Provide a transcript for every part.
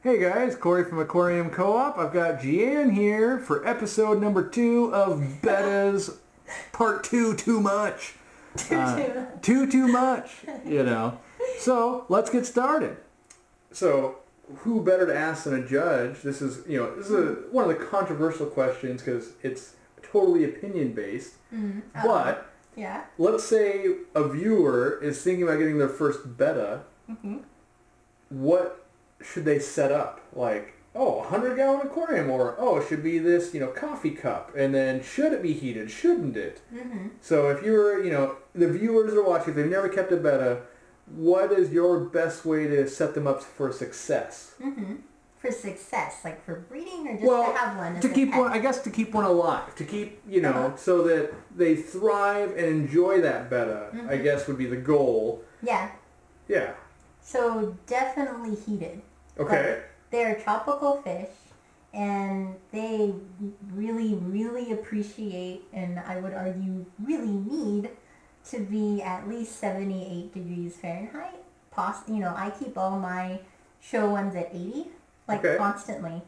Hey guys, Corey from Aquarium Co-op. I've got Gianne here for episode number 2 of Betta's part 2 too much. Too much, you know. So, let's get started. So, who better to ask than a judge? This is one of the controversial questions because it's totally opinion based. But yeah. Let's say a viewer is thinking about getting their first Betta. What should they set up? Like, 100-gallon aquarium, or it should be this, coffee cup, and then should it be heated? Shouldn't it? So if you're, the viewers are watching, if they've never kept a Betta, what is your best way to set them up for success? For success, like for breeding, or just to have one? To keep one, I guess, to keep one alive, to keep, so that they thrive and enjoy that Betta. I guess would be the goal. Yeah. Yeah. So definitely heated. Okay. Like, they're tropical fish, and they really, really appreciate, and I would argue really need, to be at least 78 degrees Fahrenheit. I keep all my show ones at 80, constantly.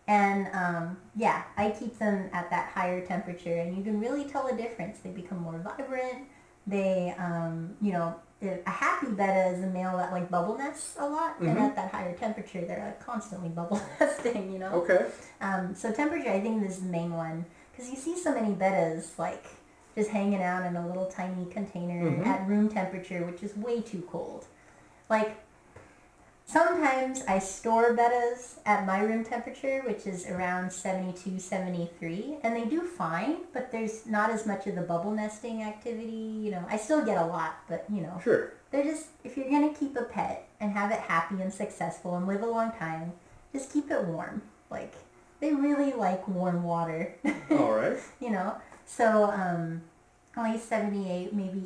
And, I keep them at that higher temperature, and you can really tell a difference. They become more vibrant. They, a happy Betta is a male that bubble nests a lot, and at that higher temperature, they're constantly bubble nesting, Okay. So temperature, I think, is the main one, because you see so many Bettas, just hanging out in a little tiny container at room temperature, which is way too cold. Sometimes I store Bettas at my room temperature, which is around 72, 73, and they do fine, but there's not as much of the bubble nesting activity. I still get a lot, but, Sure. They're just, if you're going to keep a pet and have it happy and successful and live a long time, just keep it warm. They really like warm water. All right. So only 78, maybe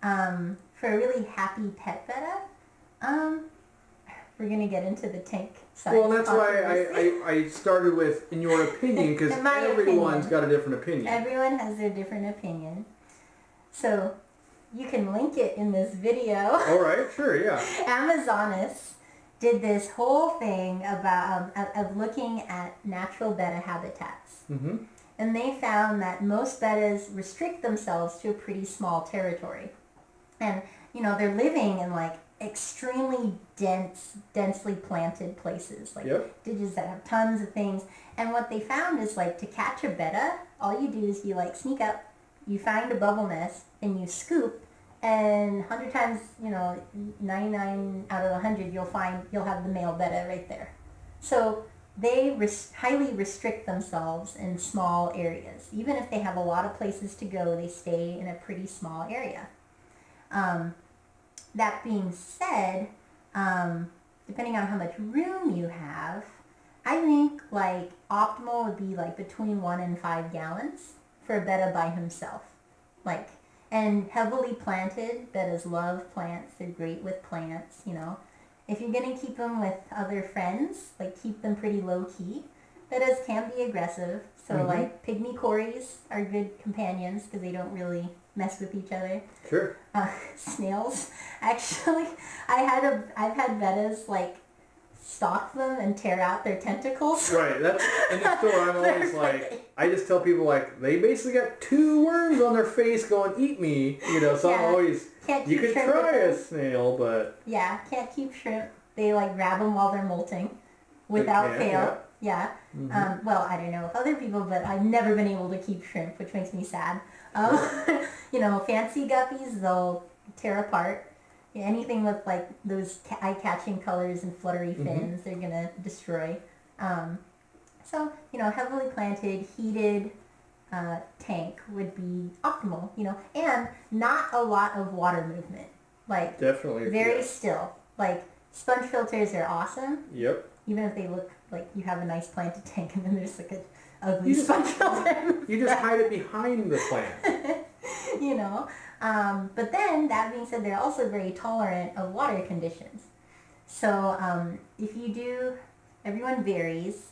80. For a really happy pet Betta, we're going to get into the tank side. Well, that's why I started with, in your opinion, because everyone's got a different opinion. Everyone has their different opinion. So, you can link it in this video. All right, sure, yeah. Amazonas did this whole thing about of looking at natural Betta habitats. And they found that most Bettas restrict themselves to a pretty small territory. And, they're living in, extremely densely planted places, ditches that have tons of things. And what they found is, to catch a Betta, all you do is you, sneak up, you find a bubble nest, and you scoop, and 100 times, 99 out of 100, you'll have the male Betta right there. So they highly restrict themselves in small areas. Even if they have a lot of places to go, they stay in a pretty small area. That being said, depending on how much room you have, I think optimal would be between 1 and 5 gallons for a Betta by himself. And heavily planted, Bettas love plants. They're great with plants, If you're going to keep them with other friends, keep them pretty low key. Bettas can be aggressive, so pygmy cories are good companions because they don't really mess with each other. Sure. Snails, actually, I've had Bettas stalk them and tear out their tentacles. Right. That's in the store. I'm always I just tell people they basically got 2 worms on their face going eat me. So I'm always you could try a snail, but can't keep shrimp. They grab them while they're molting, without fail. Yeah. Well, I don't know if other people, but I've never been able to keep shrimp, which makes me sad. Fancy guppies, they'll tear apart. Anything with those eye-catching colors and fluttery fins, they're gonna destroy. So heavily planted, heated tank would be optimal. And not a lot of water movement. Definitely very still. Sponge filters are awesome. Yep. Even if they look like you have a nice planted tank and then there's an ugly sponge filter. You just hide it behind the plant. But then, that being said, they're also very tolerant of water conditions. So, if you do, everyone varies.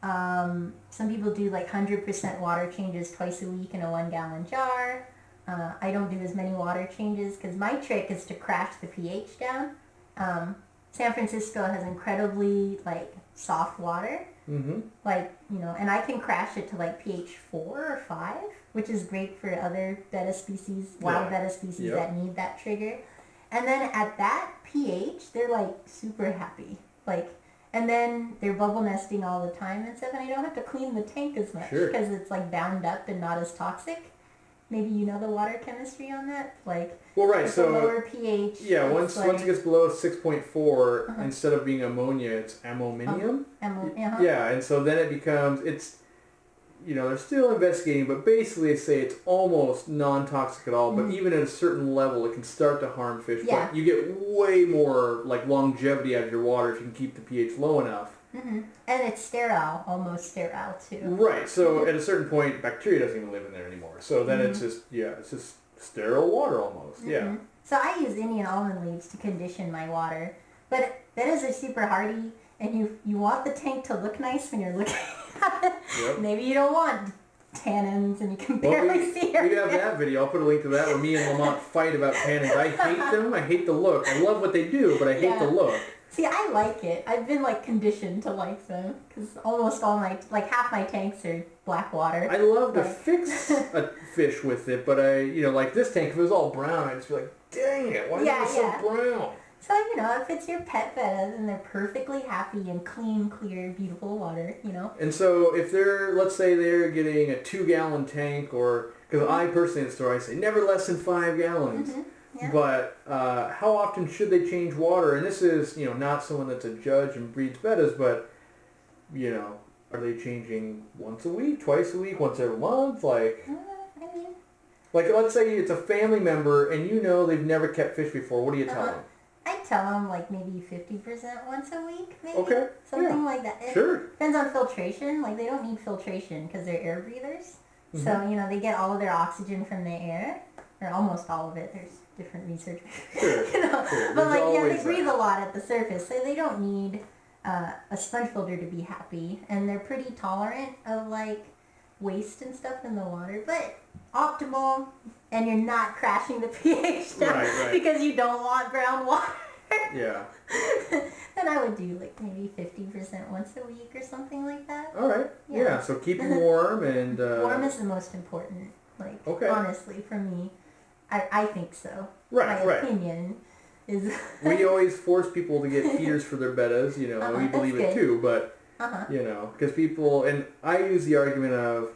Some people do 100% water changes twice a week in a 1-gallon jar. I don't do as many water changes because my trick is to crash the pH down. San Francisco has incredibly like soft water. Mm-hmm. Like, you know, and I can crash it to like pH 4 or 5, which is great for other betta species, wild betta species that need that trigger. And then at that pH, they're like super happy. Like, and then they're bubble nesting all the time and stuff, and I don't have to clean the tank as much because it's like bound up and not as toxic. Maybe you know the water chemistry on that? Like, well, right, so lower pH. Yeah, once it gets below 6.4, instead of being ammonia, it's ammonium. Yeah, and so then it becomes, it's, you know, they're still investigating, but basically they say it's almost non-toxic at all, but even at a certain level it can start to harm fish. Yeah. But you get way more like longevity out of your water if you can keep the pH low enough. Mm-hmm. And it's sterile, almost sterile too. Right, so at a certain point bacteria doesn't even live in there anymore. So then it's just, it's just sterile water almost. Yeah. So I use Indian almond leaves to condition my water, but bettas are super hardy, and you want the tank to look nice when you're looking at it. Yep. Maybe you don't want tannins and you can barely see her. We have that video. I'll put a link to that where me and Lamont fight about tannins. I hate them. I hate the look. I love what they do, but I hate the look. See, I like it. I've been like conditioned to like them because almost all my, like half my tanks are black water. I love to fix a fish with it, but like this tank, if it was all brown, I'd just be like, dang it, why is it so brown? So, you know, if it's your pet bettas and they're perfectly happy in clean, clear, beautiful water, you know. And so if let's say they're getting a 2-gallon tank, or, because I personally in the store, I say never less than 5 gallons. Mm-hmm. Yeah. But how often should they change water? And this is, not someone that's a judge and breeds bettas, but, are they changing once a week, twice a week, once every month? Like, let's say it's a family member and they've never kept fish before. What do you tell them? I tell them like maybe 50% once a week, maybe. Okay. Something like that. Sure. Depends on filtration. Like, they don't need filtration because they're air breathers. Mm-hmm. So, they get all of their oxygen from the air, or almost all of it. There's different research. Sure. Sure. But they breathe a lot at the surface, so they don't need a sponge filter to be happy, and they're pretty tolerant of like waste and stuff in the water, but optimal, and you're not crashing the pH down because you don't want brown water. Yeah. Then I would do like maybe 50% once a week or something like that. All right. Yeah. So keep them warm and. Warm is the most important. Like, honestly, for me, I think so. Right. My opinion is. We always force people to get heaters for their bettas. We believe it too, but because people, and I use the argument of,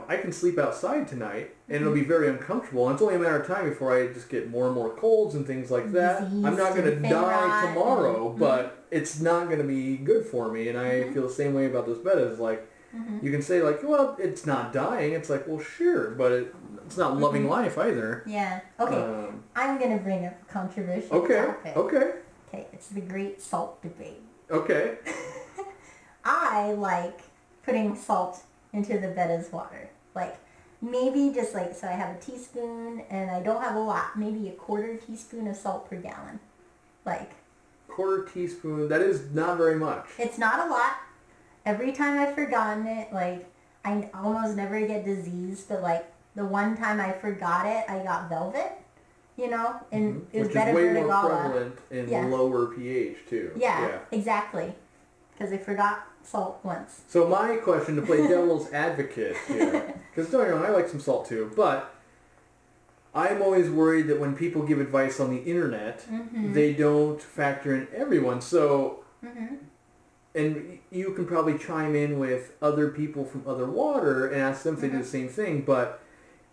I can sleep outside tonight and it'll be very uncomfortable. And it's only a matter of time before I just get more and more colds and things like that. I'm not going to die tomorrow, but it's not going to be good for me. And I feel the same way about those bettas. Like, you can say like, well, it's not dying. It's like, well, sure, but it's not loving life either. Yeah. Okay. I'm going to bring up a controversial topic. Okay. It's the great salt debate. Okay. I like putting salt into the betta's water. Like, maybe just like, so I have a teaspoon, and I don't have a lot, maybe a 1/4 teaspoon of salt per gallon. Like, 1/4 teaspoon, that is not very much. It's not a lot. Every time I've forgotten it, like, I almost never get disease, but like, the one time I forgot it, I got velvet, and it was Betta way vertigala. More prevalent in lower pH too. Yeah. Exactly. Because I forgot salt once. So my question, to play devil's advocate here, because don't get me wrong, I like some salt too, but I'm always worried that when people give advice on the internet, they don't factor in everyone. So, and you can probably chime in with other people from other water and ask them if they do the same thing, but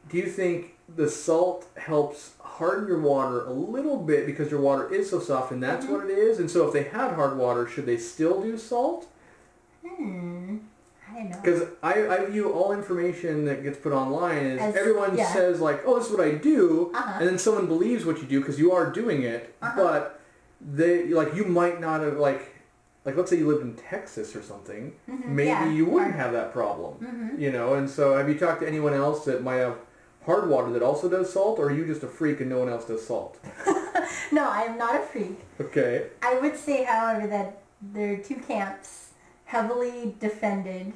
do you think the salt helps harden your water a little bit because your water is so soft and that's what it is? And so if they had hard water, should they still do salt? I don't know. Because I view all information that gets put online as everyone says like, oh, this is what I do, and then someone believes what you do because you are doing it, but you might not have like let's say you lived in Texas or something, maybe you wouldn't have that problem, and so have you talked to anyone else that might have hard water that also does salt, or are you just a freak and no one else does salt? No, I am not a freak. Okay. I would say, however, that there are two camps, heavily defended,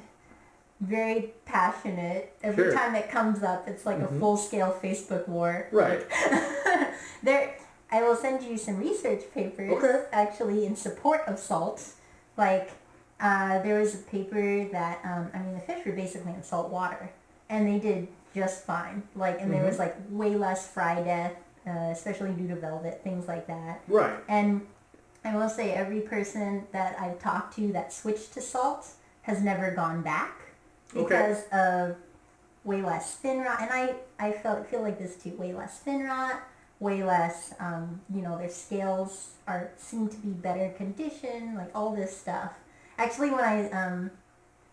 very passionate. Every time it comes up, it's like a full-scale Facebook war. Right. Like, I will send you some research papers actually in support of salt. Like, there was a paper that, the fish were basically in salt water, and they did just fine. Like, and there was like way less fry death, especially due to velvet, things like that. Right. And I will say every person that I've talked to that switched to salt has never gone back because of way less fin rot. And I feel like this too, way less fin rot, way less, their scales seem to be better condition, like all this stuff. Actually, when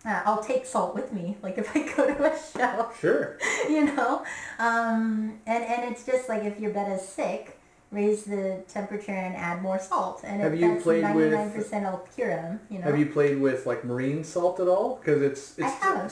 I'll take salt with me, like if I go to a show. Sure. And it's just like if your Betta's sick, raise the temperature and add more salt. And have you played 99% will cure them, Have you played with like marine salt at all? Because it's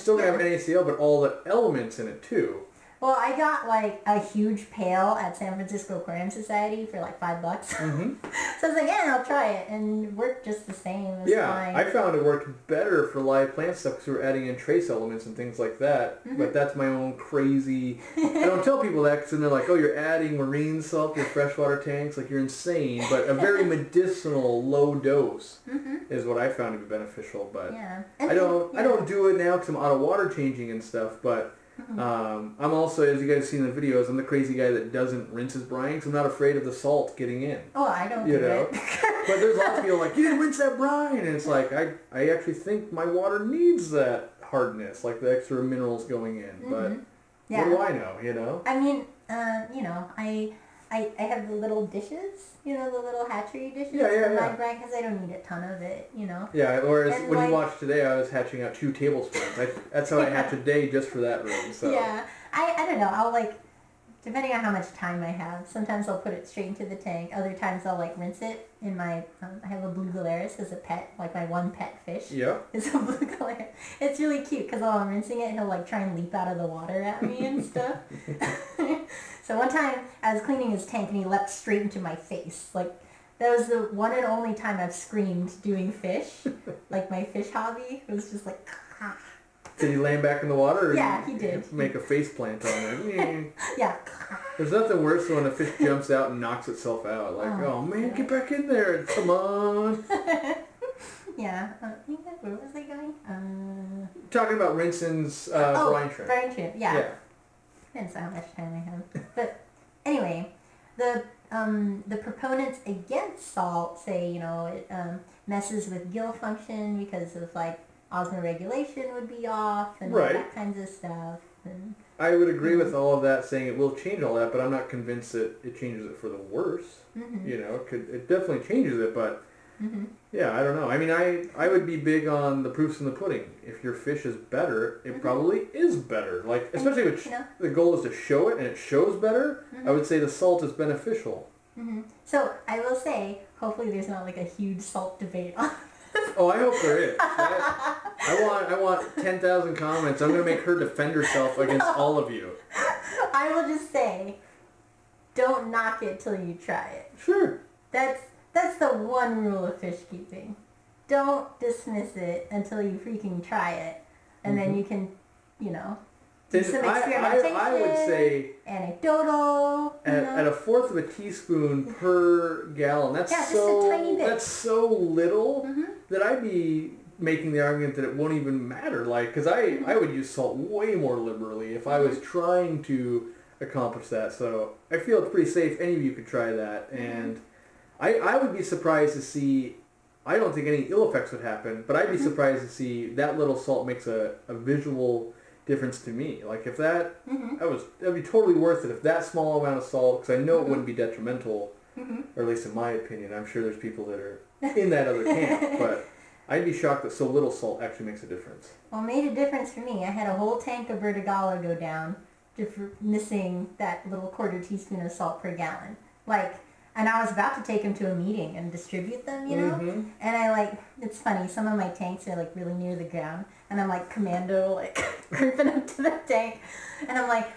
still going to have NaCl, but all the elements in it too. Well, I got like a huge pail at San Francisco Aquarium Society for like $5. Mm-hmm. So I was like, yeah, I'll try it, and it worked just the same. It was fine. I found it worked better for live plant stuff because we were adding in trace elements and things like that. Mm-hmm. But that's my own crazy. I don't tell people that because then they're like, oh, you're adding marine salt to freshwater tanks, like you're insane. But a very medicinal low dose is what I found to be beneficial. But I don't do it now because I'm out of water changing and stuff. But I'm also, as you guys see in the videos, I'm the crazy guy that doesn't rinse his brine because I'm not afraid of the salt getting in. Oh, I don't do it. But there's lots of people like, you didn't rinse that brine. And it's like, I actually think my water needs that hardness, like the extra minerals going in. But what do I know, I mean, I have the little dishes, the little hatchery dishes for my brine because I don't need a ton of it, Yeah, whereas when you watched today, I was hatching out 2 tablespoons. That's how I hatch a day just for that room. So. Yeah, I don't know. I'll depending on how much time I have, sometimes I'll put it straight into the tank. Other times I'll rinse it in my, I have a blue galaris as a pet, like my one pet fish. Yeah. It's a blue galaris. It's really cute because while I'm rinsing it, he'll try and leap out of the water at me and stuff. So one time I was cleaning his tank and he leapt straight into my face. That was the one and only time I've screamed doing fish. My fish hobby. It was just like... Did he land back in the water? Or yeah, he did. Make a face plant on it. Yeah. There's nothing worse than when a fish jumps out and knocks itself out. Oh man, get back in there. Come on. Yeah. Where was I going? Talking about Rinson's brine shrimp. Brine shrimp, yeah. Depends on how much time I have. But anyway, the proponents against salt say, it messes with gill function because of osmoregulation would be off and all that kinds of stuff. And, I would agree with all of that, saying it will change all that, but I'm not convinced that it changes it for the worse. It definitely changes it, but I don't know. I mean, I would be big on the proofs in the pudding. If your fish is better, it probably is better. Especially if the goal is to show it and it shows better, I would say the salt is beneficial. So I will say, hopefully there's not a huge salt debate on Oh, I hope there is. I want 10,000 comments. I'm going to make her defend herself against all of you. I will just say, don't knock it till you try it. Sure. That's the one rule of fish keeping. Don't dismiss it until you freaking try it. And then you can, do some experimentation. I would say anecdotal. At a fourth of a teaspoon per gallon. That's just a tiny bit. That's so little that I'd be making the argument that it won't even matter. Because I would use salt way more liberally if I was trying to accomplish that. So I feel it's pretty safe. Any of you could try that. And I would be surprised to see, I don't think any ill effects would happen, but I'd be surprised to see that little salt makes a visual difference to me. If that'd be totally worth it if that small amount of salt, because I know it wouldn't be detrimental, or at least in my opinion. I'm sure there's people that are in that other camp, but I'd be shocked that so little salt actually makes a difference. Well, it made a difference for me. I had a whole tank of vertigala go down just for missing that little quarter teaspoon of salt per gallon. And I was about to take them to a meeting and distribute them, And it's funny, some of my tanks are really near the ground, and I'm commando, creeping up to the tank, and I'm like,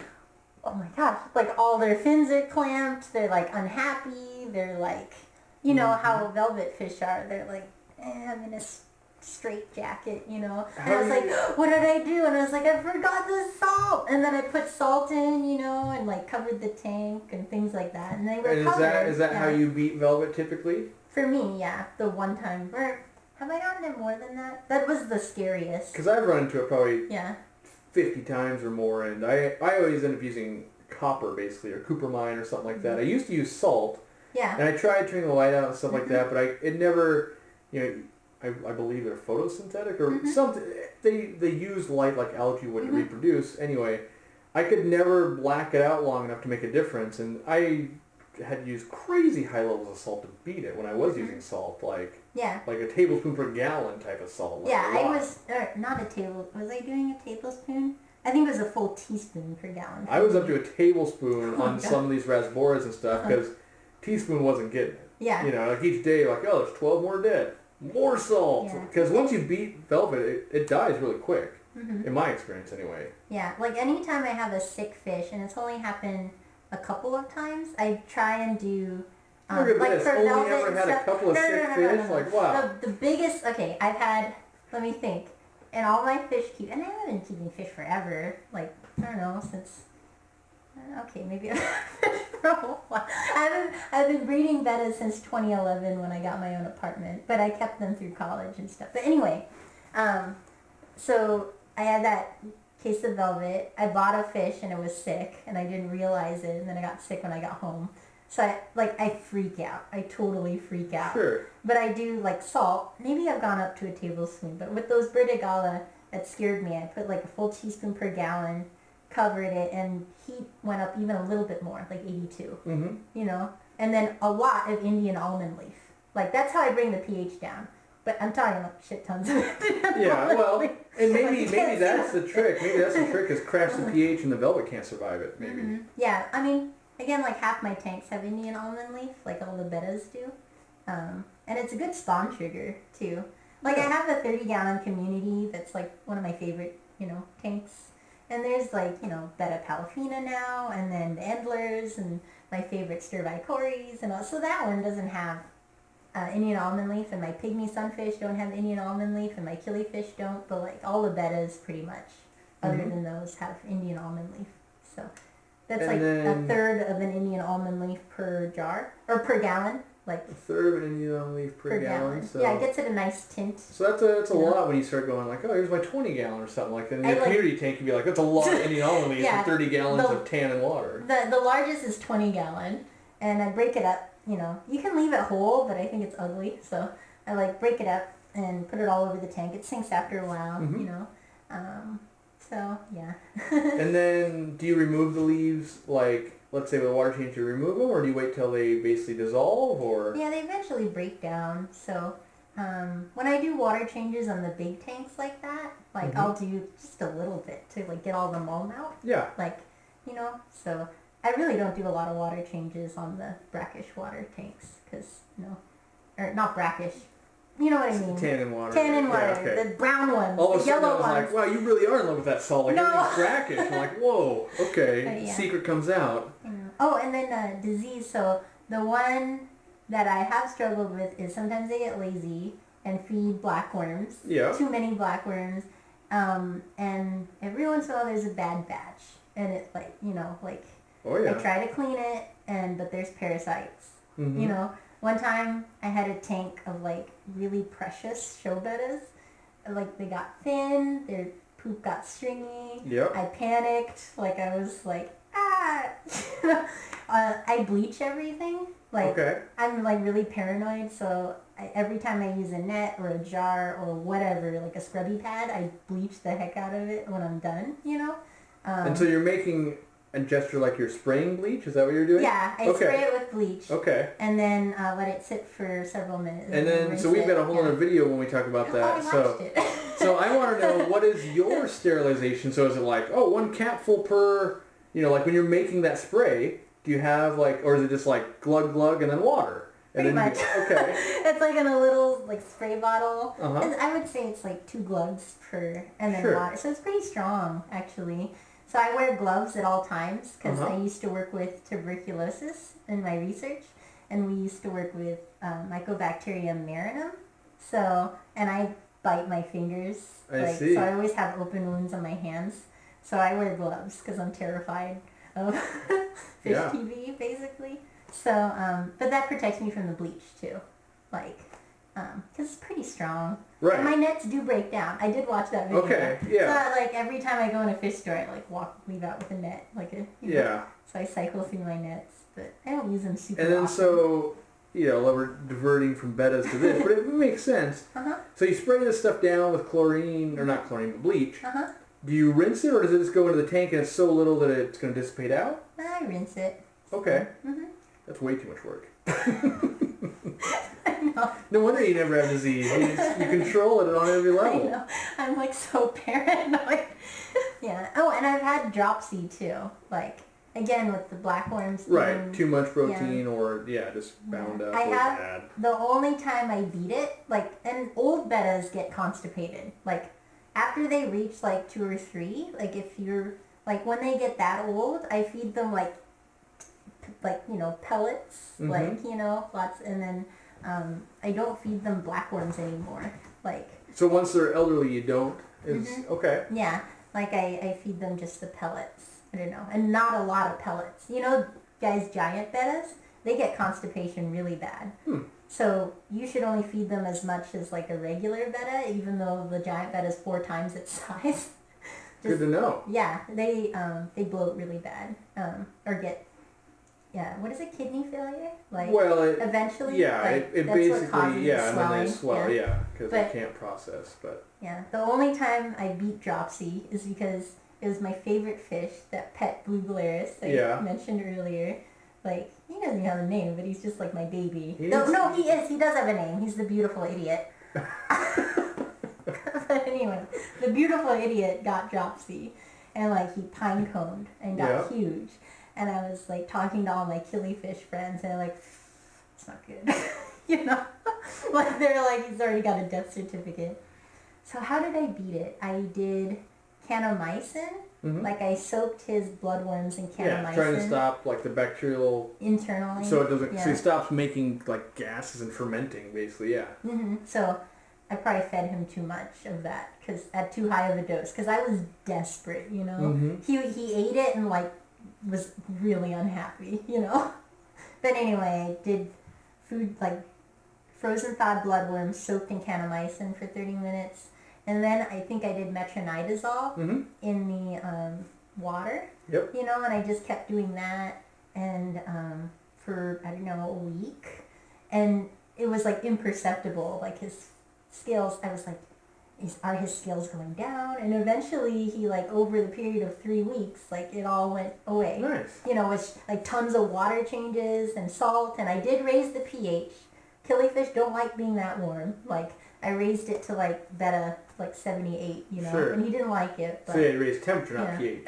oh my gosh, all their fins are clamped, they're unhappy, they're how velvet fish are, they're I'm gonna straight jacket, you know. And I was like, what did I do? And I was like, I forgot the salt. And then I put salt in, you know, and like covered the tank and things like that. And they were covered. Is that how you beat velvet typically? For me, yeah. The one time. Or have I gotten it more than that? That was the scariest. Because I've run into it probably 50 times or more, and I always end up using copper basically, or cupramine or something like that. I used to use salt. Yeah. And I tried turning the light out and stuff like that, but it never, you know, I believe they're photosynthetic or something. They use light like algae would to reproduce. Anyway, I could never black it out long enough to make a difference, and I had used crazy high levels of salt to beat it when I was using salt, like a tablespoon per gallon type of salt. Like I was not a table. Was I doing a tablespoon? I think it was a full teaspoon per gallon. I was up to a tablespoon on some of these rasboras and stuff because teaspoon wasn't getting it. Yeah. You know, like each day, like, oh, there's 12 more dead. More salt. Because once you beat velvet, it dies really quick. In my experience, anyway. Yeah. Like, anytime I have a sick fish, and it's only happened a couple of times, I try and do... Look at like this. for Only ever had a couple of sick fish? Like, wow. The biggest... Okay, I've had... Let me think. And all my fish keep... And I haven't been keeping fish forever. Like, I don't know, since... Okay, maybe I've been for a while. I've been breeding bettas since 2011 when I got my own apartment, but I kept them through college and stuff. But anyway, so I had that case of velvet. I bought a fish and it was sick, and I didn't realize it, and then I got sick when I got home. So I freak out. I totally freak out. Sure. But I do like salt. Maybe I've gone up to a tablespoon, but with those Betta Gala, that scared me. I put like a full teaspoon per gallon, covered it, and heat went up even a little bit more, like 82. You know, and then a lot of Indian almond leaf. Like, that's how I bring the pH down. But I'm talking like shit tons of it. Yeah, well, and maybe that's the trick. Maybe that's the trick, is crash the pH and the velvet can't survive it, maybe. Yeah, I mean, again, like half my tanks have Indian almond leaf, like all the bettas do. And it's a good spawn trigger, too. Like, I have a 30-gallon community that's like one of my favorite, you know, tanks. And there's like, you know, Betta palafina now, and then the Endlers, and my favorite Stervicories, and all. So that one doesn't have Indian almond leaf, and my pygmy sunfish don't have Indian almond leaf, and my killifish don't, but like all the bettas pretty much, other than those, have Indian almond leaf. So that's like a third of an Indian almond leaf per jar, or per gallon. Like a third of an Indian almond leaf per gallon. So yeah, it gets it a nice tint. So that's a lot when you start going like, oh, here's my 20 gallon or something like that. And the community tank can be like, that's a lot of Indian almond leaf for 30 gallons of tannin water. The largest is 20 gallon, and I break it up. You know, you can leave it whole, but I think it's ugly, so I like break it up and put it all over the tank. It sinks after a while, you know. So yeah. And then, do you remove the leaves, like, let's say with a water change, you remove them, or do you wait till they basically dissolve, or? Yeah, they eventually break down. So when I do water changes on the big tanks like that, like I'll do just a little bit to like get all the mold out. Yeah. Like, you know, so I really don't do a lot of water changes on the brackish water tanks, because, you know, or not brackish. You know what I mean? Tannin water. Tannin water. Yeah, okay. The brown ones. All of the a sudden yellow I was ones. like, wow, you really are in love with that salt. Like, everything's brackish. I'm like, whoa, okay. Yeah. Secret comes out. Oh, and then disease. So the one that I have struggled with is sometimes they get lazy and feed blackworms. Yeah. Too many blackworms. And every once in a while there's a bad batch. And it, like, you know, like, oh, yeah. I try to clean it, but there's parasites. You know, one time I had a tank of like really precious show bettas. Like, they got thin, their poop got stringy. Yep. I panicked. Like, I was like, I bleach everything. Like, I'm like really paranoid, so every time I use a net or a jar or whatever, like a scrubby pad, I bleach the heck out of it when I'm done, you know? And so you're making a gesture like you're spraying bleach? Is that what you're doing? Yeah, I spray it with bleach. Okay. And then let it sit for several minutes. And then, so we've got a whole other video when we talk about that. I watched it. So I want to know, what is your sterilization? So is it like, oh, one capful per, you know, like when you're making that spray, do you have like, or is it just like glug glug and then water? And Pretty much. Okay. It's like in a little like spray bottle. And I would say it's like 2 glugs per, and then water. So it's pretty strong, actually. So I wear gloves at all times because I used to work with tuberculosis in my research, and we used to work with Mycobacterium marinum. So, and I bite my fingers. I see. So I always have open wounds on my hands. So I wear gloves because I'm terrified of fish TV, basically. So, but that protects me from the bleach too, like, because it's pretty strong. Right. And my nets do break down. I did watch that video. Okay. Yeah. So like every time I go in a fish store, I like leave out with a net, like a So I cycle through my nets, but I don't use them super often. And then so, we're diverting from bettas to this, but it makes sense. So you spray this stuff down with chlorine, or not chlorine, but bleach. Do you rinse it, or does it just go into the tank and it's so little that it's going to dissipate out? I rinse it. Okay. That's way too much work. I know. No wonder you never have disease. You control it on every level. I know. I'm like so paranoid. Yeah. Oh, and I've had dropsy too. Like, again, with the blackworms. Right. Too much protein or, just bound up. Bad. The only time I beat it, and old bettas get constipated. Like, after they reach like 2 or 3, like if you're, like when they get that old, I feed them like pellets, lots, and then I don't feed them blackworms anymore. Like. So once they're elderly, you don't? Okay. Yeah, like I feed them just the pellets. I don't know, and not a lot of pellets. Guys, giant bettas, they get constipation really bad. So you should only feed them as much as like a regular betta, even though the giant betta is 4 times its size. Good to know. Yeah, they bloat really bad, or get, what is it, kidney failure? Like, eventually. Yeah, it basically, and then they swell, because they can't process, but. Yeah, the only time I beat dropsy is because it was my favorite fish, that pet blue gularis I mentioned earlier. Like, he doesn't even have a name, but he's just like my baby. No, he is. He does have a name. He's the beautiful idiot. But anyway, the beautiful idiot got dropsy, and like he pine coned and got huge. And I was like talking to all my killifish friends, and they're like, it's not good. Like they're like, he's already got a death certificate. So how did I beat it? I did kanamycin. Like I soaked his bloodworms in kanamycin. Yeah, trying to stop like the bacterial internally. So it doesn't. So he stops making like gases and fermenting, basically. Yeah. So I probably fed him too much of that because at too high of a dose. Because I was desperate, He ate it and like was really unhappy, But anyway, I did food like frozen thawed bloodworms soaked in kanamycin for 30 minutes. And then I think I did metronidazole in the water. Yep. And I just kept doing that and for, I don't know, a week. And it was like imperceptible. Like his scales, I was like, are his scales going down? And eventually he like over the period of 3 weeks, like it all went away. Nice. Which like tons of water changes and salt. And I did raise the pH. Killifish don't like being that warm. Like I raised it to like betta like 78, Sure. And he didn't like it. But, so you raised temperature, not pH.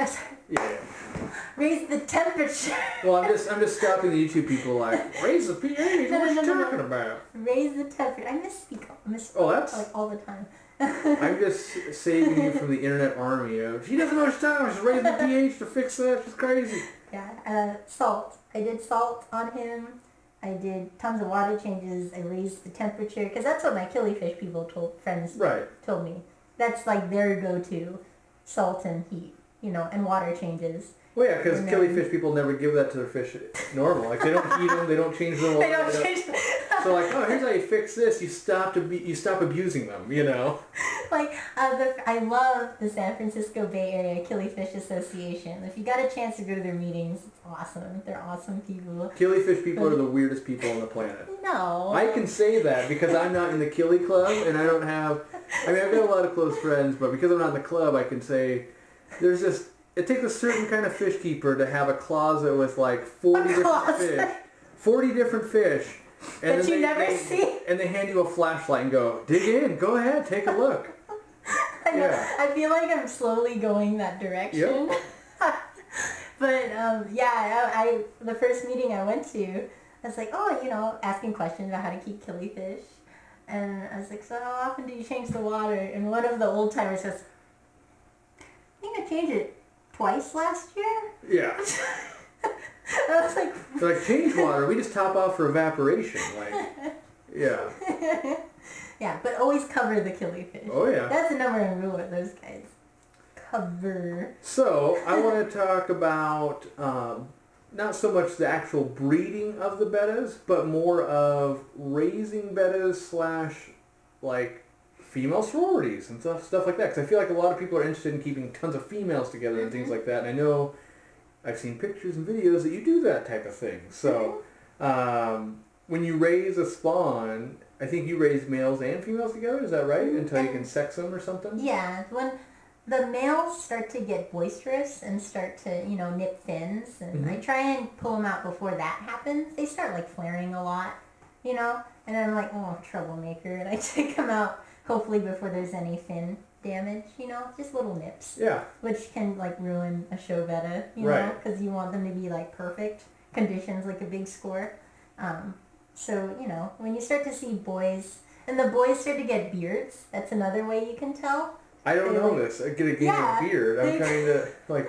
Yeah. Raise the temperature. Well, I'm just stopping the YouTube people like, raise the pH, what are you talking about? Raise the temperature. I misspeak that's... like all the time. I'm just saving you from the internet army of, she doesn't know what she's talking about, she's raising the pH to fix that, she's crazy. Yeah, salt. I did salt on him. I did tons of water changes. I raised the temperature because that's what my killifish people told me. That's like their go-to, salt and heat, and water changes. Well, yeah, because killifish people never give that to their fish normal. Like they don't heat them, they don't change them. They don't change them. So like, here's how you fix this. You stop abusing them. Like I love the San Francisco Bay Area Killifish Association. If you got a chance to go to their meetings, it's awesome. They're awesome people. Killifish people are the weirdest people on the planet. No. I can say that because I'm not in the Killy Club and I don't have. I've got a lot of close friends, but because I'm not in the club, I can say there's this. It takes a certain kind of fish keeper to have a closet with like 40 different fish. 40 different fish. And that you never see. And they hand you a flashlight and go, dig in, go ahead, take a look. I feel like I'm slowly going that direction. Yep. But the first meeting I went to, I was like, asking questions about how to keep killifish. And I was like, so how often do you change the water? And one of the old timers says, I think I changed it twice last year. Yeah. I was like, they're like, change water. We just top off for evaporation. Like, yeah. Yeah, but always cover the killifish. Oh, yeah. That's the number one rule with those guys. Cover. So, I want to talk about not so much the actual breeding of the bettas, but more of raising bettas / like female sororities and stuff like that. Because I feel like a lot of people are interested in keeping tons of females together and things like that. And I know I've seen pictures and videos that you do that type of thing. So, when you raise a spawn, I think you raise males and females together, is that right? Until you can sex them or something? Yeah, when the males start to get boisterous and start to, nip fins, and I try and pull them out before that happens. They start, like, flaring a lot, and I'm like, oh, troublemaker, and I take them out, hopefully before there's any fin damage, just little nips. Yeah. Which can, like, ruin a show betta, know, because you want them to be, like, perfect conditions, like a big score. So, when you start to see boys, and the boys start to get beards, that's another way you can tell. I don't know this. I get a beard. I'm trying to, I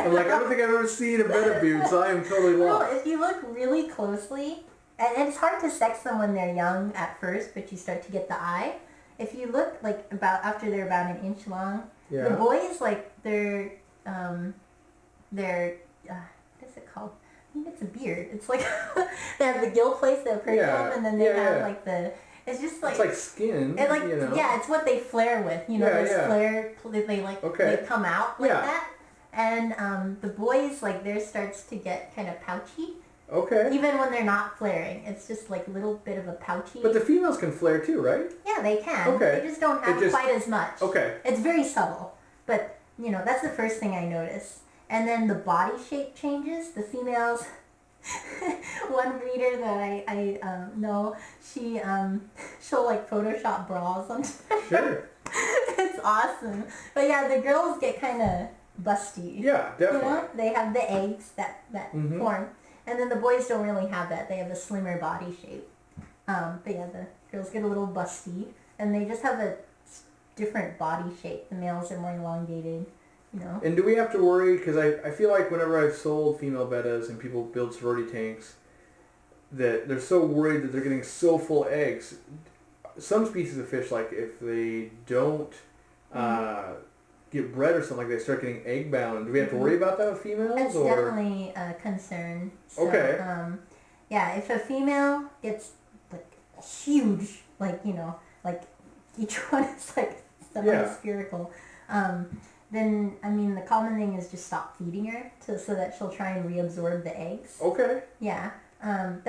don't think I've ever seen a betta beard, so I am totally lost. Well, if you look really closely, and it's hard to sex them when they're young at first, but you start to get the eye. If you look, after they're about an inch long, the boys, they're what's it called? I think it's a beard. It's like, they have the gill plates, the pericardium, and then they have, the... It's just like... It's like skin, Yeah, it's what they flare with. Those flare... They come out like that. And the boys, theirs starts to get kind of pouchy. Okay. Even when they're not flaring. It's just a little bit of a pouchy... But the females can flare too, right? Yeah, they can. Okay. They just don't have quite as much. Okay. It's very subtle. But, that's the first thing I notice. And then the body shape changes. The females... One breeder that I know, she'll Photoshop bras on Sure. It's awesome. But yeah, the girls get kind of busty. Yeah, definitely. They have the eggs that form. And then the boys don't really have that. They have a slimmer body shape. But yeah, the girls get a little busty. And they just have a different body shape. The males are more elongated. And do we have to worry, because I feel like whenever I've sold female bettas and people build sorority tanks, that they're so worried that they're getting so full eggs. Some species of fish, if they don't get bred or something, they start getting egg bound. Do we have to worry about that with females? That's definitely a concern. So, okay. Yeah, if a female gets huge, each one is spherical. Then, the common thing is just stop feeding her so that she'll try and reabsorb the eggs. Okay. Yeah. And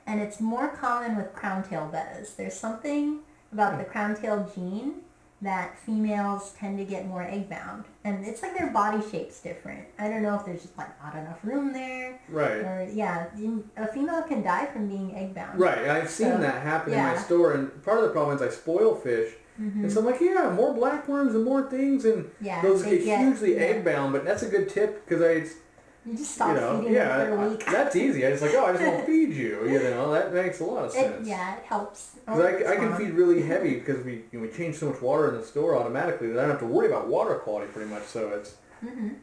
it's more common with Crowntail Bettas. There's something about the Crowntail gene that females tend to get more egg bound. And it's their body shape's different. I don't know if there's just not enough room there. Right. Or, a female can die from being egg bound. Right. I've seen that happen in my store. And part of the problem is I spoil fish. And so I'm like, more blackworms and more things, and those get hugely egg bound. But that's a good tip because you just stop feeding them for a week. That's easy. I just won't feed you. That makes a lot of sense. It helps. Because I can feed really heavy because we change so much water in the store automatically that I don't have to worry about water quality pretty much. So it's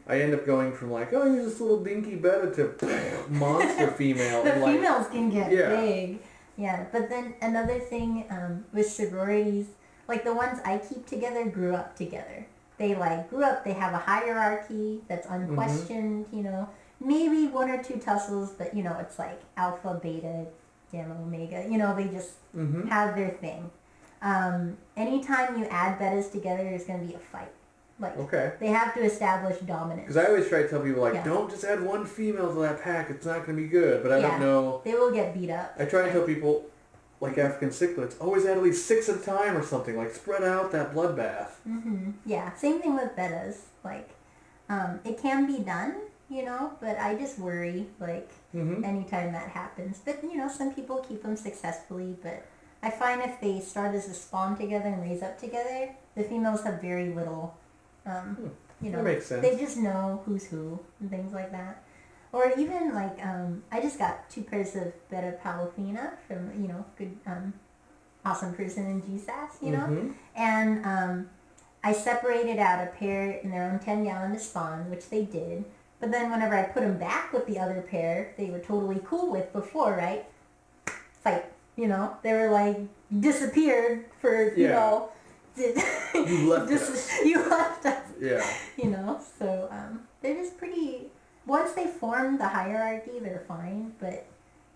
I end up going from you're this little dinky betta to monster female. The females can get big. Yeah, but then another thing with sororities. The ones I keep together grew up together. They grew up, they have a hierarchy that's unquestioned, maybe one or two tussles, but it's alpha, beta, gamma, omega, they just have their thing. Anytime you add bettas together, there's going to be a fight. They have to establish dominance. Because I always try to tell people, don't just add one female to that pack, it's not going to be good, but I don't know. They will get beat up. I try to tell people, African cichlids, always add at least 6 at a time or something. Spread out that bloodbath. Yeah, same thing with bettas. It can be done, but I just worry, anytime that happens. But, some people keep them successfully, but I find if they start as a spawn together and raise up together, the females have very little, that makes sense. They just know who's who and things like that. Or even I just got 2 pairs of Betta Palafina from, good, awesome person in GSAS, and I separated out a pair in their own 10-gallon to spawn, which they did. But then whenever I put them back with the other pair, they were totally cool with before, right? Fight, they were disappeared for, you know, you left us. You left us. Yeah. You know, so they're just pretty. Once they form the hierarchy, they're fine, but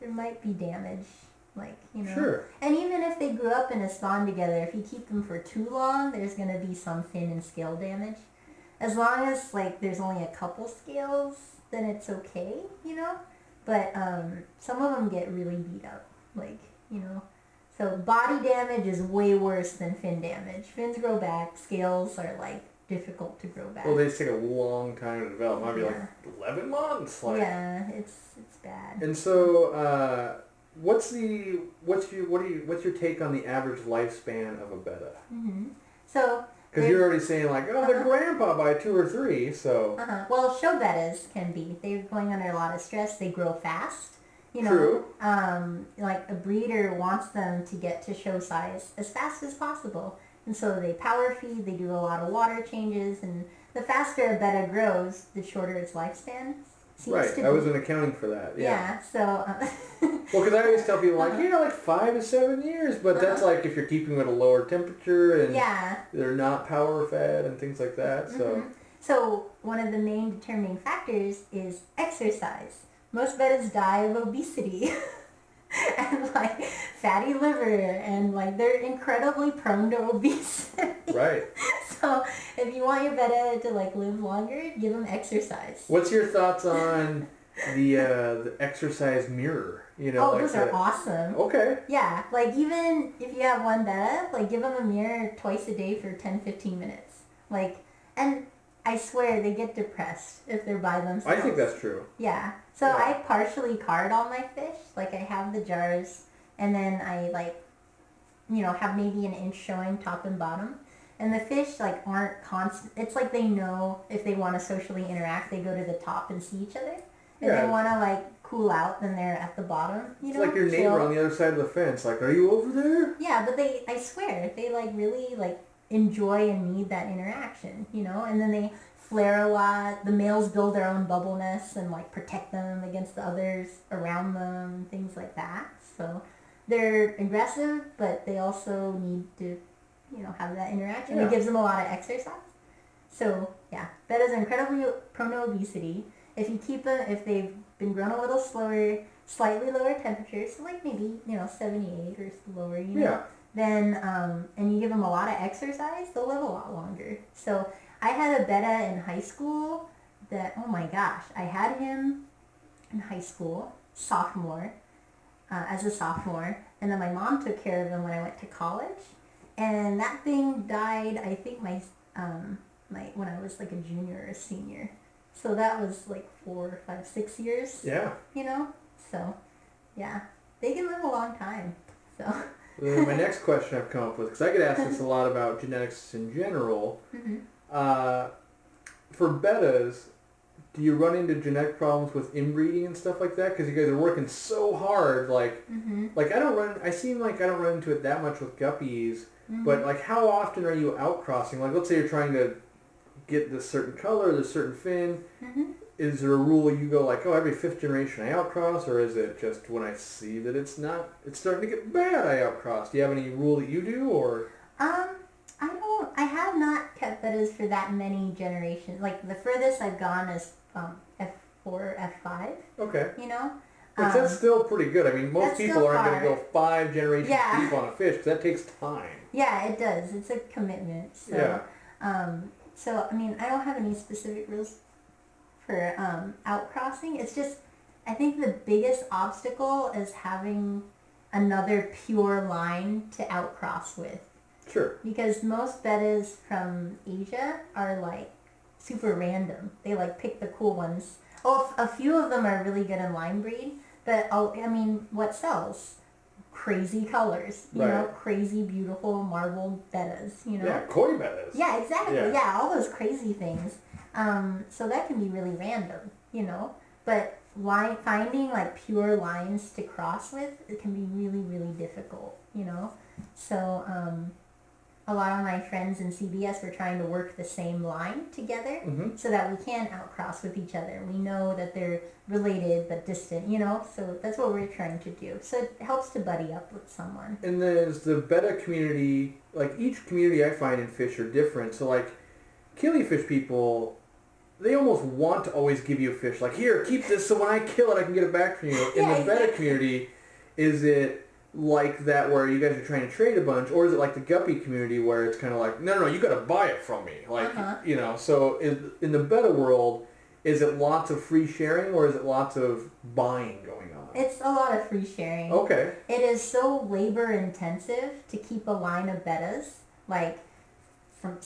there might be damage, like, you know. Sure. And even if they grew up in a spawn together, if you keep them for too long, there's gonna be some fin and scale damage. As long as like there's only a couple scales, then it's okay, you know. But some of them get really beat up, like, you know. So body damage is way worse than fin damage. Fins grow back. Scales are like difficult to grow back. Well, they take a long time to develop. Might be like 11 months. Like. Yeah, it's bad. And so, what's your take on the average lifespan of a betta? Mm-hmm. So. Because you're already saying like, oh, they're grandpa by 2 or 3, so. Well, show bettas can be. They're going under a lot of stress. They grow fast. You know, True. Like a breeder wants them to get to show size as fast as possible. And so they power feed, they do a lot of water changes, and the faster a betta grows, the shorter its lifespan seems to be. I wasn't accounting for that. Yeah, so... well, because I always tell people, like, like 5 to 7 years, but that's like if you're keeping them at a lower temperature and they're not power fed and things like that, so... So one of the main determining factors is exercise. Most bettas die of obesity and like fatty liver, and like they're incredibly prone to obesity. Right. So if you want your betta to like live longer, give them exercise. What's your thoughts on the exercise mirror? You know, like those are awesome. Okay. Yeah, like even if you have one betta, like give them a mirror twice a day for 10-15 minutes. Like, and I swear they get depressed if they're by themselves. I think that's true. Yeah. So I partially card all my fish. Like I have the jars, and then I like, you know, have maybe an inch showing top and bottom. And the fish like aren't constant. It's like they know if they want to socially interact, they go to the top and see each other. If they want to like cool out, then they're at the bottom. You know, it's like your neighbor on the other side of the fence. Like, are you over there? Yeah, but I swear, they like really like enjoy and need that interaction, you know, and then they flare a lot. The males build their own bubble nests and like protect them against the others around them, things like that. So they're aggressive, but they also need to, you know, have that interaction. It gives them a lot of exercise. So yeah, bettas are incredibly prone to obesity. If you keep them, if they've been grown a little slower, slightly lower temperatures, so like maybe, you know, 78 or lower, you know, then, and you give them a lot of exercise, they'll live a lot longer. So I had a betta in high school that, oh my gosh, I had him in high school, as a sophomore, and then my mom took care of him when I went to college, and that thing died, I think when I was like a junior or a senior. So that was like 4, 5, 6 years. Yeah. You know? So, yeah. They can live a long time. So. My next question I've come up with, because I get asked this a lot about genetics in general. For bettas, do you run into genetic problems with inbreeding and stuff like that? Because you guys are working so hard. Like, like I don't run into it that much with guppies. But like, how often are you outcrossing? Like, let's say you're trying to get this certain color, this certain fin. Is there a rule you go like, oh, every 5th generation I outcross, or is it just when I see that it's starting to get bad, I outcross? Do you have any rule that you do, or? I have not kept bettas for that many generations. Like the furthest I've gone is F4, F5. Okay. You know? But that's still pretty good. I mean, most people aren't going to go 5 generations deep on a fish, because that takes time. Yeah, it does. It's a commitment. So, so, I mean, I don't have any specific rules for outcrossing. It's just, I think the biggest obstacle is having another pure line to outcross with. Sure. Because most bettas from Asia are like super random. They like pick the cool ones. Oh, a few of them are really good in line breed, but I mean, what sells? Crazy colors, you know, crazy beautiful marbled bettas, you know. Yeah, koi bettas. Yeah, exactly. Yeah, all those crazy things. So that can be really random, you know. But finding like pure lines to cross with, it can be really, really difficult, you know. So a lot of my friends in CBS were trying to work the same line together so that we can outcross with each other. We know that they're related but distant, so that's what we're trying to do. So it helps to buddy up with someone. And there's the betta community, like each community I find in fish are different. So like killifish people, they almost want to always give you a fish. Like, here, keep this so when I kill it I can get it back from you. In the betta community, is it like that where you guys are trying to trade a bunch, or is it like the guppy community where it's kind of like, no, you got to buy it from me, like so in the betta world, is it lots of free sharing or is it lots of buying going on? It's a lot of free sharing. Okay. It is so labor intensive to keep a line of bettas, like from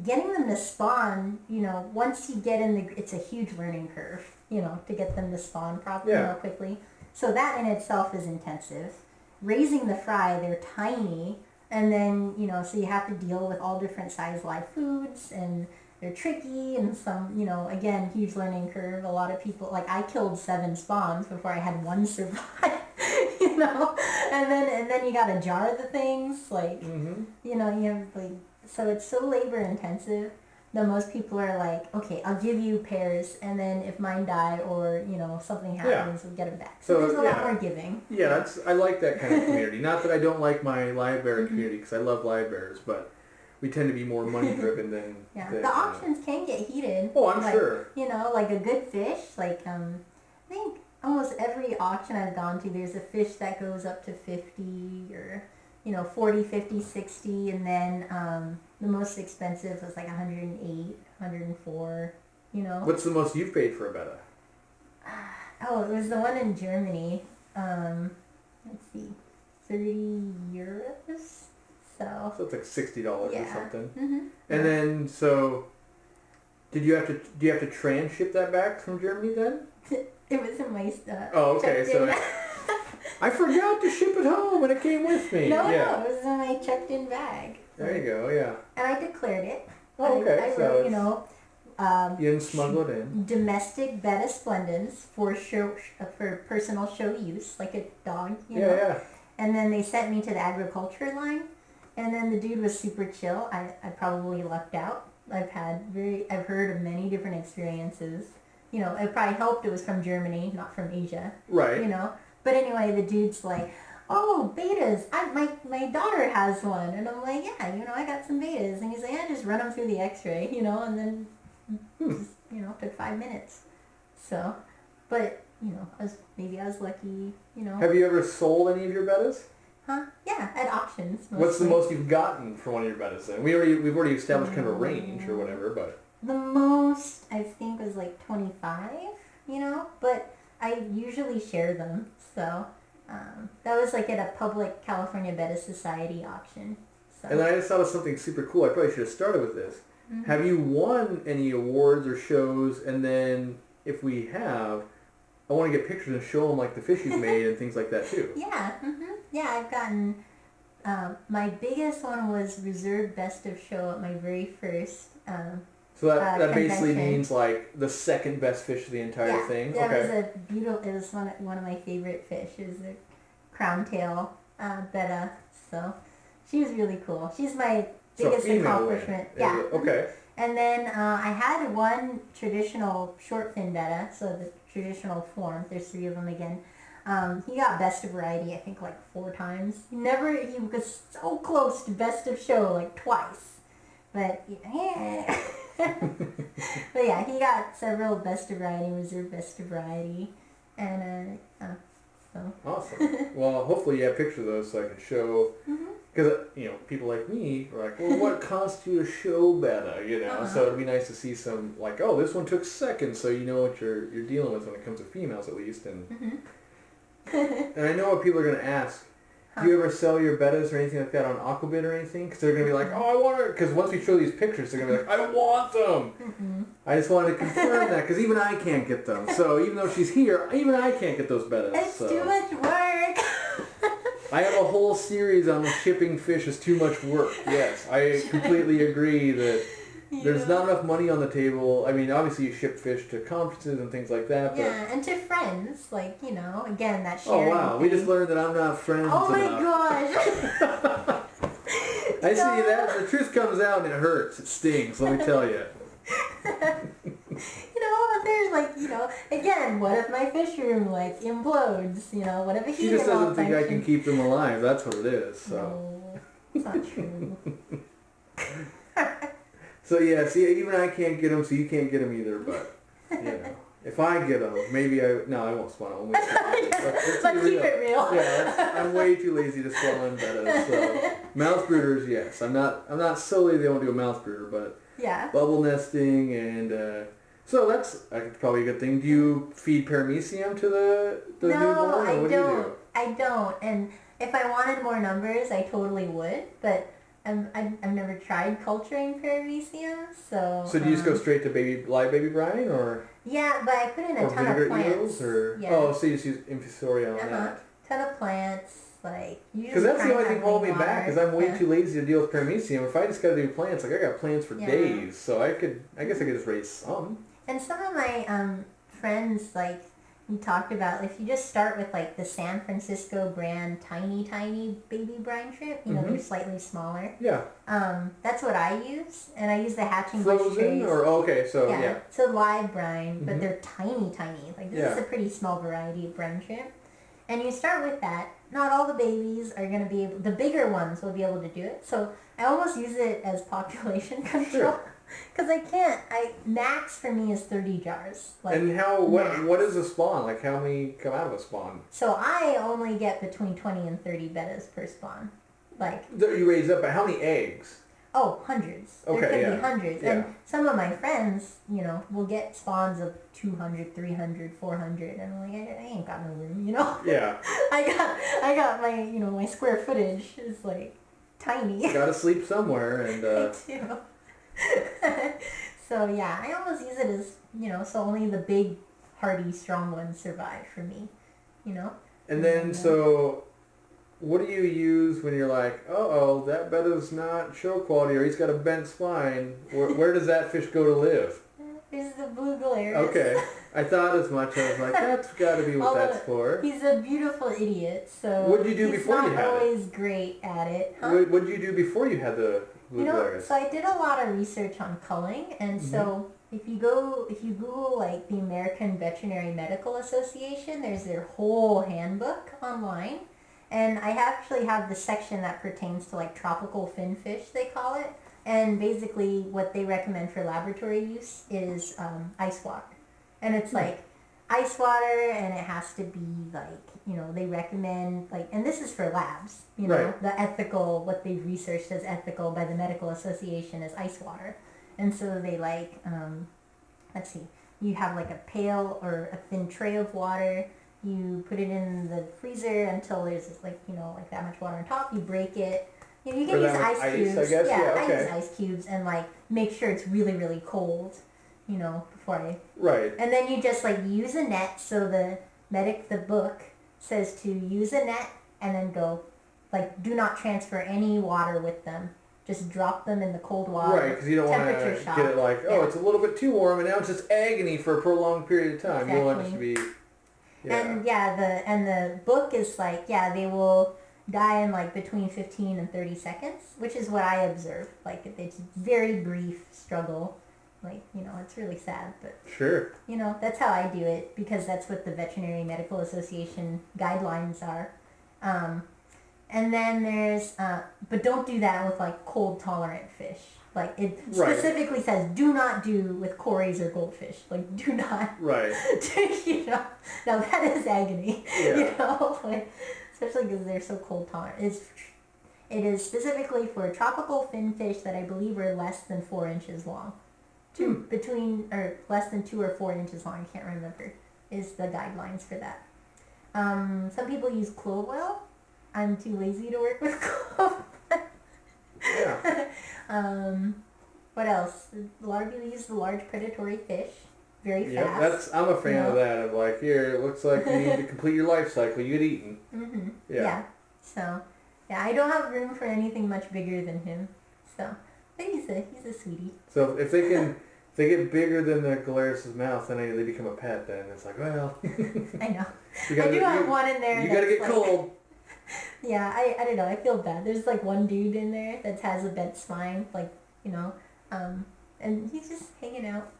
getting them to spawn, once you get in it's a huge learning curve, to get them to spawn properly, quickly. So that in itself is intensive. Raising the fry, they're tiny, and then, so you have to deal with all different size live foods, and they're tricky, and some, again, huge learning curve. A lot of people, like I killed 7 spawns before I had 1 survive, and then you gotta jar the things, like, you have, like, so it's so labor intensive. that most people are like, okay, I'll give you pairs, and then if mine die or, something happens, we'll get them back. So there's a lot more giving. Yeah, I like that kind of community. Not that I don't like my live bearer community, because I love live bearers, but we tend to be more money driven than... The auctions can get heated. Oh, I'm sure. Like a good fish, I think almost every auction I've gone to, there's a fish that goes up to 50 or... 40, 50, 60, and then the most expensive was like 108, 104, What's the most you've paid for a betta? Oh, it was the one in Germany. Let's see, 30 euros. So it's like $60 or something. Mm-hmm. And then, so, do you have to trans-ship that back from Germany then? It was in my oh, okay, so... I forgot to ship it home and it came with me. No, it was in my checked-in bag. There you go, yeah. And I declared it. Oh, okay. I wrote, you didn't smuggle it in. Domestic Betta splendens for personal show use, like a dog, Yeah. And then they sent me to the agriculture line, and then the dude was super chill. I probably lucked out. I've heard of many different experiences. It probably helped it was from Germany, not from Asia. Right. But anyway, the dude's like, oh, bettas, my daughter has one. And I'm like, yeah, I got some bettas. And he's like, yeah, just run them through the x-ray, and then, just, took 5 minutes. So, but, I was lucky, Have you ever sold any of your bettas? Huh? Yeah, at auctions. Mostly. What's the most you've gotten for one of your bettas then? We've already established kind of a range or whatever, but... The most, I think, was like 25, but I usually share them. So that was like at a public California Betta Society auction. So. And then I just thought of something super cool. I probably should have started with this. Mm-hmm. Have you won any awards or shows? And then if we have, I want to get pictures and show them like the fish you've made and things like that too. Yeah. Mm-hmm. Yeah, I've gotten, my biggest one was Reserve Best of Show at my very first So that basically means like the second best fish of the entire thing? Yeah, it was one of my favorite fish. It was a Crowntail Betta. So she was really cool. She's my biggest accomplishment. Yeah. Okay. And then I had one traditional short fin Betta, so the traditional form. There's 3 of them again. He got best of variety, I think, like 4 times. He was so close to best of show, like twice. But yeah. But yeah, he got several best of variety, reserve best of variety, and so. Awesome. Well, hopefully you have pictures of those so I can show, because people like me are like, well, what constitutes a show betta, So it'd be nice to see some like, oh, this one took second, so you know what you're dealing with when it comes to females at least, and and I know what people are gonna ask. Do you ever sell your bettas or anything like that on Aquabit or anything? Because they're going to be like, oh, I want her. Because once we show these pictures, they're going to be like, I want them. Mm-hmm. I just wanted to confirm that because even I can't get them. So even though she's here, even I can't get those bettas. It's too much work. I have a whole series on shipping fish is too much work. Yes, I completely agree that there's not enough money on the table. I mean, obviously you ship fish to conferences and things like that. But and to friends, again, that Oh, sharing wow. thing. We just learned that I'm not friends enough. Oh, my gosh. I see that. The truth comes out and it hurts. It stings, let me tell you. There's again, what if my fish room implodes? What if a She just doesn't think I can keep them alive. That's what it is. So. No, it's not true. So yeah, see, even I can't get them, so you can't get them either. But if I get them, maybe I won't spawn them. Let's keep it real. Yeah, I'm way too lazy to spawn bettas. So mouth brooders, yes, I'm not so lazy I won't do a mouth brooder, but bubble nesting and. So that's probably a good thing. Do you feed paramecium to the newborn? No, what do you do? I don't. And if I wanted more numbers, I totally would. But I've never tried culturing paramecium, so. So do you just go straight to live baby brine, or? Yeah, but I put in a ton of plants. Eels, or? Yeah. Oh, so you just use infusoria on that. Ton of plants. Because that's the only thing holding me back, because I'm way too lazy to deal with paramecium. If I just got to do plants, I got plants for days, so I guess I could just raise some. And some of my friends, we talked about, if you just start with the San Francisco brand tiny baby brine shrimp, they're slightly smaller. Yeah. That's what I use, and I use the hatching bush trays. Frozen or okay, so yeah. So live brine, but they're tiny. This is a pretty small variety of brine shrimp. And you start with that. Not all the babies are going to be able, the bigger ones will be able to do it. So I almost use it as population control. Because max for me is 30 jars. And what is a spawn? How many come out of a spawn? So I only get between 20 and 30 bettas per spawn. You raise up, but how many eggs? Oh, hundreds. Okay, there could be hundreds. Yeah. And some of my friends, will get spawns of 200, 300, 400. And I'm like, I ain't got no room, Yeah. I got my, my square footage is tiny. You gotta sleep somewhere and... I do. So yeah, I almost use it as, so only the big, hardy, strong ones survive for me, And then, so... What do you use when you're that betta's not show quality, or he's got a bent spine? Where does that fish go to live? There's the blue Galeras. Okay. I thought as much. I was like, that's got to be what that's for. He's a beautiful idiot, so what did you do before you had it? He's not always great at it. Huh? What did you do before you had the blue Galeras? So I did a lot of research on culling, and so if you Google the American Veterinary Medical Association, there's their whole handbook online. And I actually have the section that pertains to tropical fin fish, they call it. And basically what they recommend for laboratory use is ice water. And it's ice water, and it has to be they recommend and this is for labs, the ethical, what they've researched as ethical by the medical association is ice water. And so they let's see, you have a pail or a thin tray of water. You put it in the freezer until there's that much water on top. You break it. You can use ice cubes. I guess. I use ice cubes and make sure it's really, really cold. Before I. Right. And then you just use a net. So the book says to use a net and then go do not transfer any water with them. Just drop them in the cold water. Right, because you don't want to get it it's a little bit too warm and now it's just agony for a prolonged period of time. Exactly. You want it to be. Yeah. And the book is they will die in between 15 and 30 seconds, which is what I observe. It's very brief struggle. It's really sad, but sure. That's how I do it because that's what the Veterinary Medical Association guidelines are. And then there's but don't do that with cold tolerant fish. It specifically says do not do with cories or goldfish. Do not. Right. Now that is agony. Yeah. Especially because they're so cold tolerant. It is specifically for tropical fin fish that I believe are less than 4 inches long. Less than 2 or 4 inches long. I can't remember. Is the guidelines for that. Some people use clove oil. I'm too lazy to work with clove. Yeah. What else? A lot of people use the large predatory fish. Very fast. I'm a fan of that. Of here, it looks like you need to complete your life cycle. You get eaten. Mm-hmm. Yeah. So, I don't have room for anything much bigger than him. So, but he's a sweetie. So if they get bigger than the Galeras' mouth, then they become a pet. Then it's well. I know. I do have one in there. You gotta get cold. Yeah, I don't know. I feel bad. There's like one dude in there that has a bent spine, like, and he's just hanging out,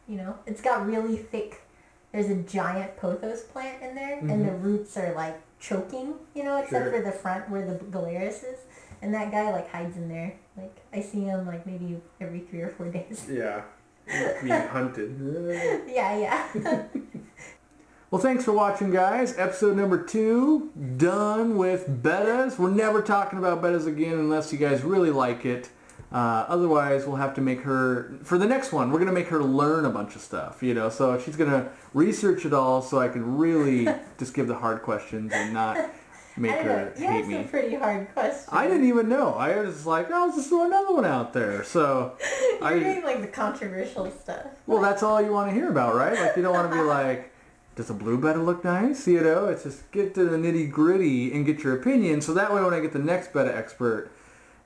It's got really thick, there's a giant pothos plant in there, and the roots are like choking, except for the front where the galeris is. And that guy like hides in there. Like, I see him like maybe every 3 or 4 days. Yeah. Being hunted. Yeah. Well, thanks for watching, guys. Episode number 2, done with bettas. We're never talking about bettas again unless you guys really like it. Otherwise, we'll have to make her, for the next one, we're going to make her learn a bunch of stuff, So she's going to research it all so I can really just give the hard questions and not make her hate me. You have some pretty hard questions. I didn't even know. I was just like, oh, let's just throw another one out there. So You're doing like the controversial stuff. Well, that's all you want to hear about, right? Like, you don't want to be like, does a blue betta look nice? It's just get to the nitty gritty and get your opinion. So that way when I get the next betta expert,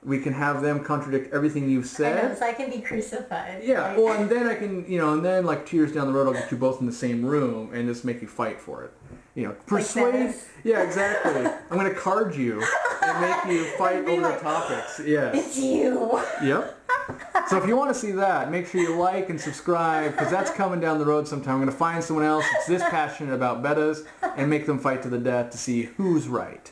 we can have them contradict everything you've said. I know, so I can be crucified. Yeah, right? well, and then I can, and then like 2 years down the road, I'll get you both in the same room and just make you fight for it. Persuade. Yeah, exactly. I'm going to card you and make you fight over the topics. Yes. It's you. Yep. So if you want to see that, make sure you like and subscribe, because that's coming down the road sometime. I'm going to find someone else that's this passionate about bettas and make them fight to the death to see who's right.